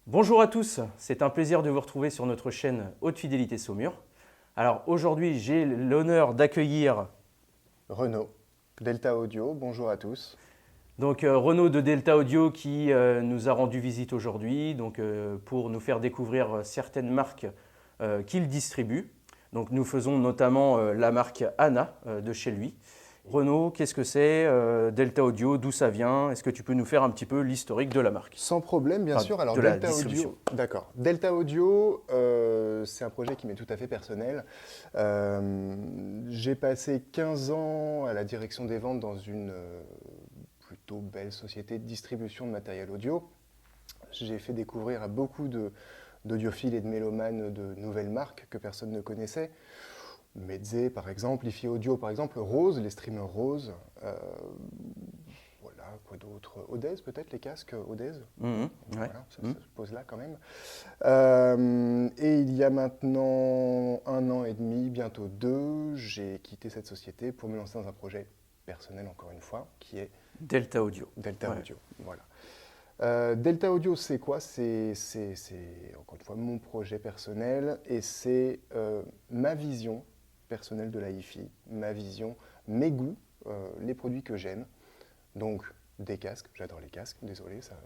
Bonjour à tous, c'est un plaisir de vous retrouver sur notre chaîne Haute Fidélité Saumur. Alors aujourd'hui, j'ai l'honneur d'accueillir Renaud, Delta Audio, bonjour à tous. Renaud de Delta Audio qui nous a rendu visite aujourd'hui pour nous faire découvrir certaines marques qu'il distribue. Donc nous faisons notamment la marque Anna de chez lui. Renaud, qu'est-ce que c'est Delta Audio, d'où ça vient? Est-ce que tu peux nous faire un petit peu l'historique de la marque? Sans problème, bien Enfin, sûr. Alors de la Delta distribution. Audio, d'accord. Delta Audio, c'est un projet qui m'est tout à fait personnel. J'ai passé 15 ans à la direction des ventes dans une plutôt belle société de distribution de matériel audio. J'ai fait découvrir à beaucoup d'audiophiles et de mélomanes de nouvelles marques que personne ne connaissait. Meze par exemple, Ifi Audio par exemple, Rose, les streamers Rose. Voilà, quoi d'autre? Odez peut-être, les casques Odez. Mhm, ouais. Voilà, ça Mhm. se pose là quand même. Et il y a maintenant 1 an et demi, bientôt 2, j'ai quitté cette société pour me lancer dans un projet personnel, encore une fois, qui est Delta Audio. Delta Ouais. Audio. Voilà. Delta Audio, c'est quoi? C'est encore une fois mon projet personnel et c'est ma vision personnelle de la hi-fi, ma vision, mes goûts, les produits que j'aime. Donc, des casques, j'adore les casques, désolé, ça...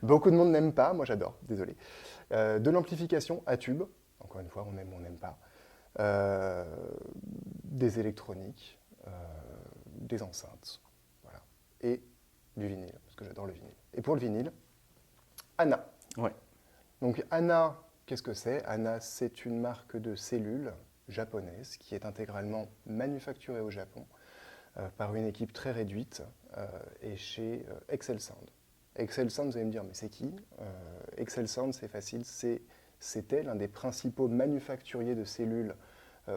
beaucoup de monde n'aime pas, moi j'adore, désolé. De l'amplification à tube, encore une fois, on aime ou on n'aime pas. Euh, des électroniques, des enceintes, voilà. Et du vinyle, parce que j'adore le vinyle. Et pour le vinyle, Anna. Ouais. Donc Anna, qu'est-ce que c'est? Anna, c'est une marque de cellules japonaise qui est intégralement manufacturée au Japon par une équipe très réduite et chez Excel Sound. Excel Sound, vous allez me dire, mais c'est qui? Excel Sound, c'est facile, c'était l'un des principaux manufacturiers de cellules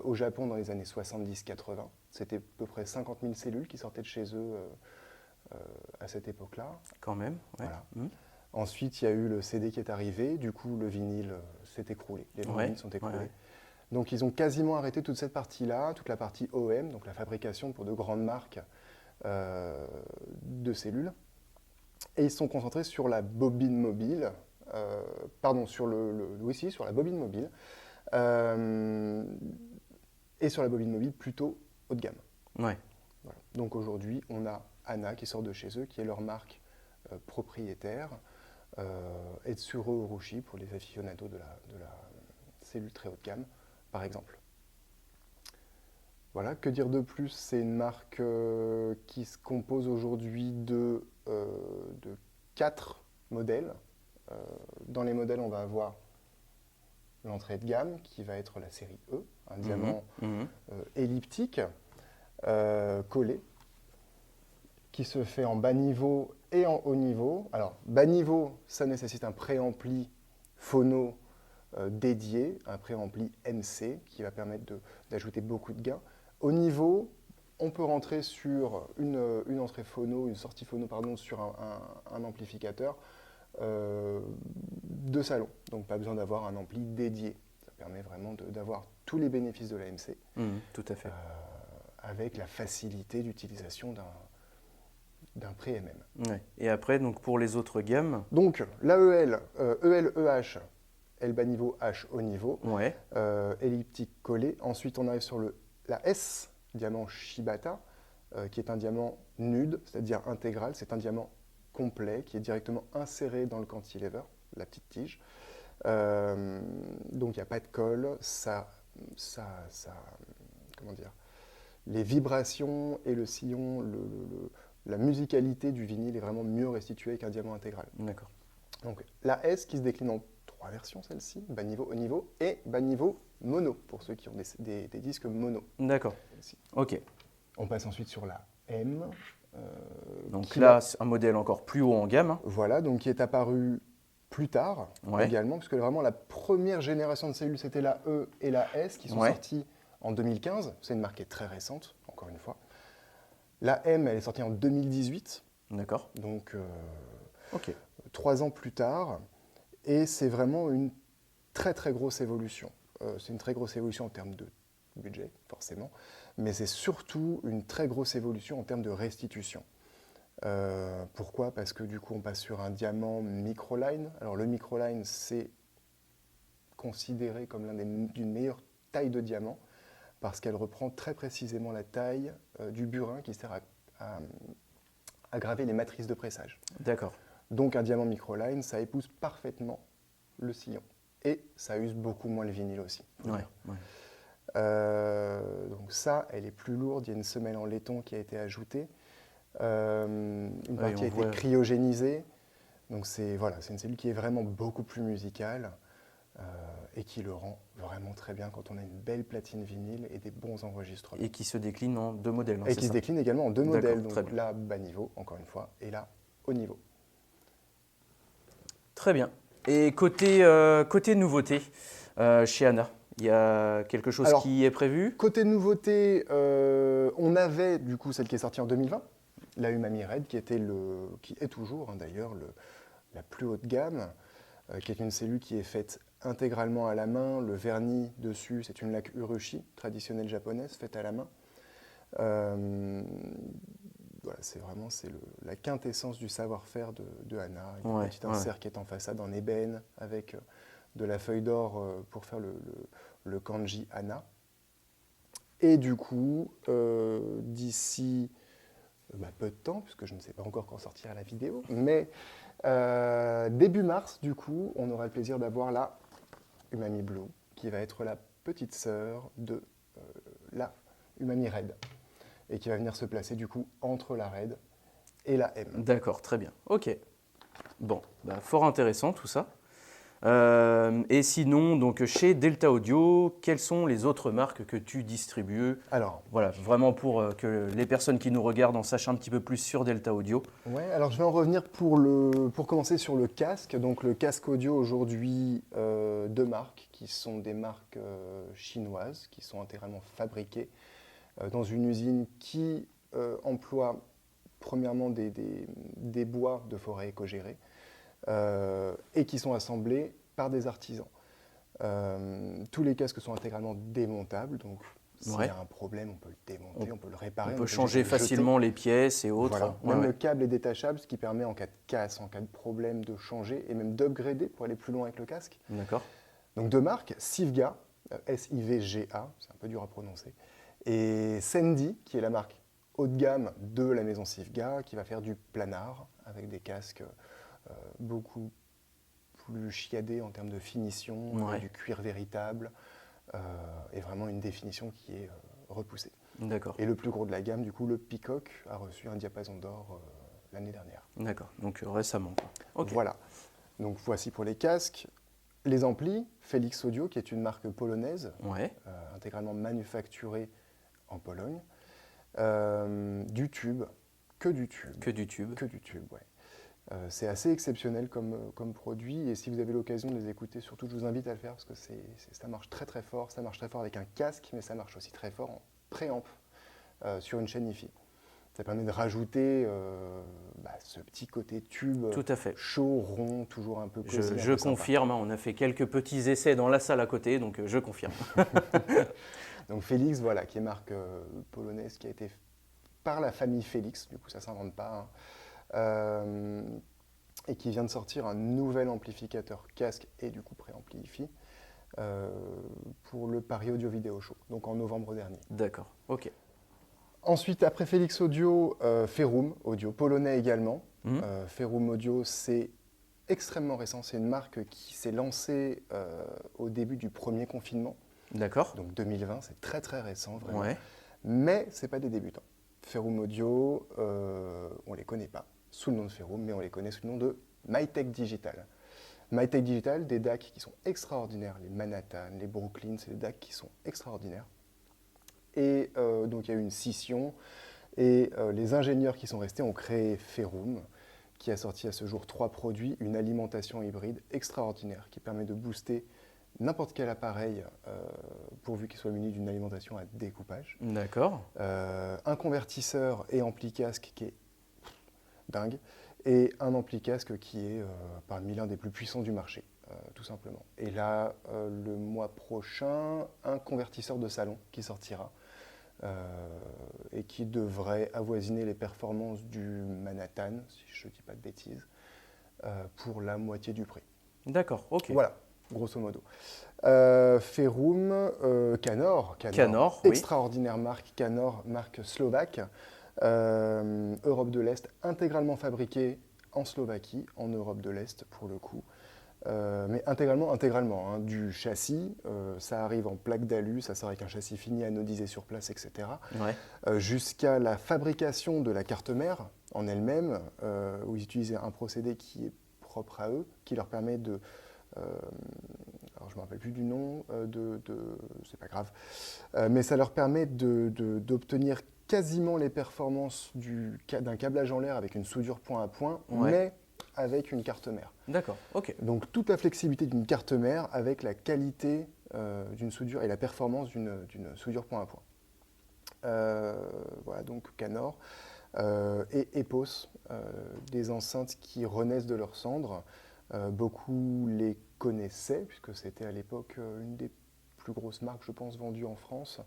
au Japon dans les années 70-80. C'était à peu près 50 000 cellules qui sortaient de chez eux à cette époque-là. Quand même, ouais. Voilà. Mhm. Ensuite, il y a eu le CD qui est arrivé, du coup le vinyle s'est écroulé, les Ouais, vinyles sont écroulés. ouais. Donc ils ont quasiment arrêté toute cette partie-là, toute la partie OEM, donc la fabrication pour de grandes marques de cellules. Et ils se sont concentrés sur la bobine mobile, pardon, oui, si, sur la bobine mobile, euh, et sur la bobine mobile plutôt haut de gamme. Ouais. Voilà. Donc aujourd'hui, on a Anna qui sort de chez eux, qui est leur marque propriétaire, Etsuro Urushi pour les aficionados de la cellule très haut de gamme, par exemple. Voilà, que dire de plus? C'est une marque qui se compose aujourd'hui de 4 modèles. Euh, dans les modèles, on va avoir l'entrée de gamme qui va être la série E, un diamant Mhm. elliptique collé qui se fait en bas niveau et en haut niveau. Alors, bas niveau, ça nécessite un préampli phono dédié, un préampli MC qui va permettre d'ajouter beaucoup de gains. Au niveau, on peut rentrer sur une entrée phono, une sortie phono, pardon, sur un amplificateur de salon. Donc pas besoin d'avoir un ampli dédié. Ça permet vraiment d'avoir tous les bénéfices de l'AMC Mhm, tout à fait. avec la facilité d'utilisation d'un pré-MM. Ouais. Et après, donc pour les autres gammes, Donc l'AEL, EL, EH, L bas niveau, H haut niveau, ouais, elliptique collé. Ensuite, on arrive sur la S, diamant Shibata, qui est un diamant nude, c'est-à-dire intégral. C'est un diamant complet qui est directement inséré dans le cantilever, la petite tige. Donc il n'y a pas de colle, comment dire, les vibrations et le sillon, la musicalité du vinyle est vraiment mieux restituée qu'un diamant intégral. d'accord. Donc la S qui se décline en 3 versions, celle-ci, bas niveau, haut niveau, et bas niveau mono, pour ceux qui ont des disques mono. D'accord. Celle-ci. Ok. On passe ensuite sur la M. Donc Qui là, a- c'est un modèle encore plus haut en gamme, hein. voilà, donc qui est apparu plus tard Ouais. également, puisque vraiment la première génération de cellules, c'était la E et la S, qui sont Ouais. sorties en 2015. C'est une marque qui est très récente, encore une fois. La M, elle est sortie en 2018, D'accord. donc Ok. 3 ans plus tard. Et c'est vraiment une très très grosse évolution. C'est une très grosse évolution en termes de budget, forcément, mais c'est surtout une très grosse évolution en termes de restitution. Pourquoi? Parce que du coup, on passe sur un diamant microline. Alors le microline, c'est considéré comme d'une meilleure taille de diamant parce qu'elle reprend très précisément la taille du burin qui sert à graver les matrices de pressage. D'accord. Donc un diamant microline, ça épouse parfaitement le sillon. Et ça use beaucoup moins le vinyle aussi. Ouais. Donc ça, elle est plus lourde. Il y a une semelle en laiton qui a été ajoutée. Une partie a été cryogénisée. Donc c'est une cellule qui est vraiment beaucoup plus musicale et qui le rend vraiment très bien quand on a une belle platine vinyle et des bons enregistrements. Et qui se décline en 2 modèles. Et qui se décline également en 2 modèles. Donc là, bas niveau, encore une fois, et là, haut niveau. Très bien. Et côté nouveauté, chez Anna, il y a quelque chose qui est prévu? Côté nouveauté, on avait du coup celle qui est sortie en 2020, la Umami Red, qui est toujours d'ailleurs la plus haute gamme, qui est une cellule qui est faite intégralement à la main. Le vernis dessus, c'est une laque urushi, traditionnelle japonaise, faite à la main. C'est la quintessence du savoir-faire de Anna. Il y a un petit insert qui est en façade en ébène avec de la feuille d'or pour faire le kanji Anna. Et du coup, d'ici peu de temps, puisque je ne sais pas encore quand sortira la vidéo, mais début mars, du coup, on aura le plaisir d'avoir la Umami Blue, qui va être la petite sœur de la Umami Red, et qui va venir se placer du coup entre la Red et la M. D'accord, très bien. Ok. Bon, fort intéressant tout ça. Et sinon, donc chez Delta Audio, quelles sont les autres marques que tu distribues? Alors, voilà, vraiment pour que les personnes qui nous regardent en sachent un petit peu plus sur Delta Audio. Ouais, alors je vais en revenir pour commencer sur le casque. Donc le casque audio aujourd'hui, 2 marques qui sont des marques chinoises, qui sont intégralement fabriquées dans une usine qui emploie premièrement des bois de forêt éco-gérés et qui sont assemblés par des artisans. Tous les casques sont intégralement démontables, donc s'il y a un problème, on peut le démonter, on peut le réparer. On peut changer facilement les pièces et autres. Voilà. Même le câble est détachable, ce qui permet en cas de casse, en cas de problème, de changer et même d'upgrader pour aller plus loin avec le casque. D'accord. Donc 2 marques, Sivga, S-I-V-G-A, c'est un peu dur à prononcer, et Sendy, qui est la marque haut de gamme de la maison Sivga, qui va faire du planard avec des casques beaucoup plus chiadés en termes de finition, avec du cuir véritable, et vraiment une définition qui est repoussée. D'accord. Et le plus gros de la gamme, du coup, le Peacock, a reçu un diapason d'or l'année dernière. D'accord, donc récemment. Okay. Voilà. Donc voici pour les casques. Les amplis, Felix Audio, qui est une marque polonaise, intégralement manufacturée en Pologne. Du tube, que du tube. Que du tube. Que du tube, ouais. C'est assez exceptionnel comme produit, et si vous avez l'occasion de les écouter, surtout je vous invite à le faire parce que ça marche très très fort. Ça marche très fort avec un casque, mais ça marche aussi très fort en préamp sur une chaîne hi-fi. Ça permet de rajouter ce petit côté tube. Tout à fait. Chaud, rond, toujours un peu cosy. Je confirme, on a fait quelques petits essais dans la salle à côté, donc je confirme. Donc Felix, voilà, qui est marque polonaise, qui a été par la famille Felix, du coup ça ne s'invente pas, et qui vient de sortir un nouvel amplificateur casque et du coup préampli hi-fi pour le Paris Audio Video Show, donc en novembre dernier. D'accord, ok. Ensuite, après Felix Audio, Ferum Audio, polonais également. Ferum Audio, c'est extrêmement récent, c'est une marque qui s'est lancée au début du premier confinement. D'accord. Donc 2020, c'est très très récent vraiment. Ouais. Mais ce n'est pas des débutants. Ferum Audio, on ne les connaît pas sous le nom de Ferum, mais on les connaît sous le nom de MyTech Digital. MyTech Digital, des DAC qui sont extraordinaires, les Manhattan, les Brooklyn, c'est des DAC qui sont extraordinaires. Et donc il y a eu une scission, et les ingénieurs qui sont restés ont créé Ferum, qui a sorti à ce jour 3 produits, une alimentation hybride extraordinaire qui permet de booster n'importe quel appareil pourvu qu'il soit muni d'une alimentation à découpage. D'accord. Un convertisseur et ampli casque qui est dingue, et un ampli casque qui est parmi l'un des plus puissants du marché, tout simplement. Et là, le mois prochain, un convertisseur de salon qui sortira, et qui devrait avoisiner les performances du Manhattan, si je ne dis pas de bêtises, pour la moitié du prix. D'accord, ok. Voilà, grosso modo. Ferum, Canor, Canor, oui. extraordinaire marque Canor, marque slovaque, Europe de l'Est, intégralement fabriquée en Slovaquie, en Europe de l'Est pour le coup. Mais intégralement, hein, du châssis, ça arrive en plaque d'alu, ça sort avec un châssis fini anodisé sur place, etc. Ouais. Jusqu'à la fabrication de la carte mère en elle-même, où ils utilisaient un procédé qui est propre à eux, qui leur permet de... alors je ne me rappelle plus du nom, c'est pas grave, mais ça leur permet d'obtenir quasiment les performances d'un câblage en l'air avec une soudure point à point, Ouais. mais avec une carte mère. D'accord, ok. Donc toute la flexibilité d'une carte mère avec la qualité d'une soudure et la performance d'une soudure point à point. Voilà, donc Canor et Epos, des enceintes qui renaissent de leurs cendres. Beaucoup les connaissaient, puisque c'était à l'époque une des plus grosses marques, je pense, vendues en France,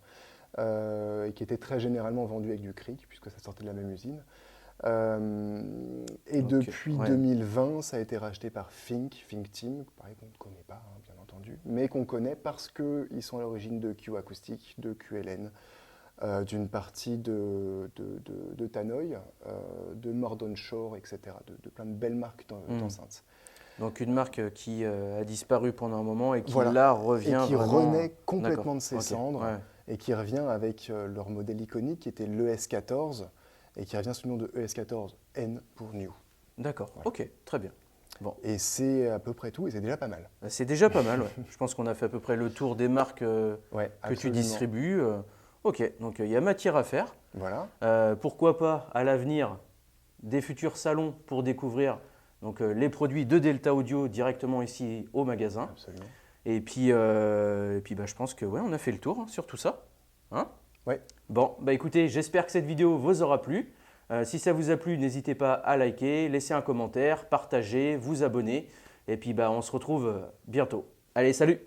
et qui était très généralement vendue avec du cric, puisque ça sortait de la même usine. Et depuis 2020, ça a été racheté par Fink Team, pareil qu'on ne connaît pas, hein, bien entendu, mais qu'on connaît parce qu'ils sont à l'origine de Q Acoustic, de QLN, d'une partie de Tannoy, de Mordon Shore, etc., de plein de belles marques d'enceintes. Donc une marque qui a disparu pendant un moment et qui voilà. là revient et qui vraiment... renaît complètement de ses cendres, ouais. Et qui revient avec leur modèle iconique qui était l'ES14, et qui revient sous le nom de ES14N pour New. D'accord, voilà. Ok, très bien. Bon. Et c'est à peu près tout, et c'est déjà pas mal. C'est déjà pas mal, ouais. Je pense qu'on a fait à peu près le tour des marques que tu distribues. Ok, donc il y a matière à faire. Voilà. Pourquoi pas, à l'avenir, des futurs salons pour découvrir donc, les produits de Delta Audio directement ici au magasin. Absolument. Et puis je pense que on a fait le tour hein, sur tout ça. Hein ouais. Bon, écoutez, j'espère que cette vidéo vous aura plu. Si ça vous a plu, n'hésitez pas à liker, laisser un commentaire, partager, vous abonner. Et puis on se retrouve bientôt. Allez, salut!